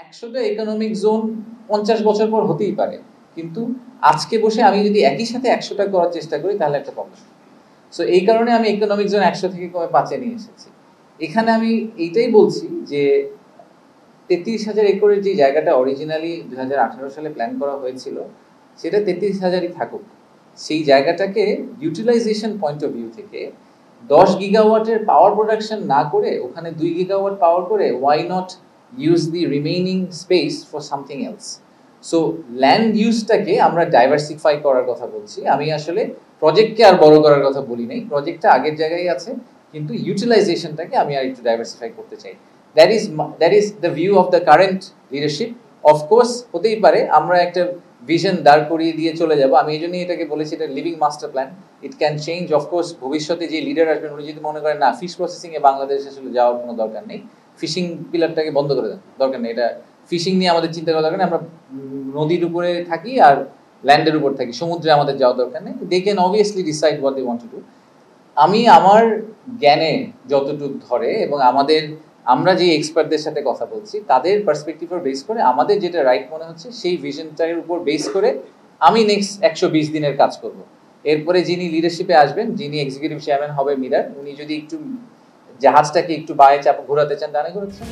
100টা economic zone 50 বছর পর হতেই পারে, কিন্তু আজকে বসে আমি যদি একই সাথে 100টা করার চেষ্টা করি তাহলে একটা প্রবলেম। সো এই কারণে আমি ইকোনমিক জোন 100 থেকে কমে 5-এ নিয়ে এসেছি। এখানে আমি এইটাই বলছি যে 33,000 একরের যে জায়গাটা অরিজিনালি 2018 সালে প্ল্যান করা হয়েছিল সেটা 33,000ই থাকুক। সেই জায়গাটাকে ইউটিলাইজেশন পয়েন্ট অফ ভিউ থেকে 10 গিগাওয়াটের পাওয়ার প্রোডাকশন না করে ওখানে 2 গিগাওয়াট পাওয়ার করে why not use the remaining space for something else. So land ইউজটাকে আমরা ডাইভার্সিফাই করার কথা বলছি। আমি আসলে প্রজেক্টকে আর বড় করার কথা বলি নাই, প্রজেক্টটা আগের জায়গায় আছে, কিন্তু ইউটিলাইজেশনটাকে আমি আর একটু ডাইভার্সিফাই করতে চাই। That is the view of the current leadership. Of course হতেই পারে আমরা একটা ভিশন দাঁড় করিয়ে দিয়ে চলে যাব, আমি এই জন্যই এটাকে বলেছি এটা living master plan. It can change. Of course ভবিষ্যতে যে লিডার আসবেন উনি যদি মনে করেন না ফিশ প্রসেসিং এ বাংলাদেশ আসলে যাওয়ার কোনো দরকার নেই, ফিশিং পিলারটাকে বন্ধ করে দেন, দরকার নেই, এটা ফিশিং নিয়ে আমাদের চিন্তা করা দরকার নেই, আমরা নদীর উপরে থাকি আর ল্যান্ডের উপর থাকি, সমুদ্রে আমাদের যাওয়ার দরকার নেই। They can obviously decide what they want to do. আমি আমার জ্ঞানে যতটুকু ধরে এবং আমরা যে এক্সপার্টদের সাথে কথা বলছি তাদের পার্সপেক্টিভের বেস করে আমাদের যেটা রাইট মনে হচ্ছে সেই ভিশনটার উপর বেস করে আমি নেক্সট 120 দিনের কাজ করব। এরপরে যিনি লিডারশিপে আসবেন, যিনি এক্সিকিউটিভ চেয়ারম্যান হবে মিরার, উনি যদি একটু জাহাজটাকে একটু বায়ে চাপ ঘোরাতে চান, ডানে ঘোরাতে চান।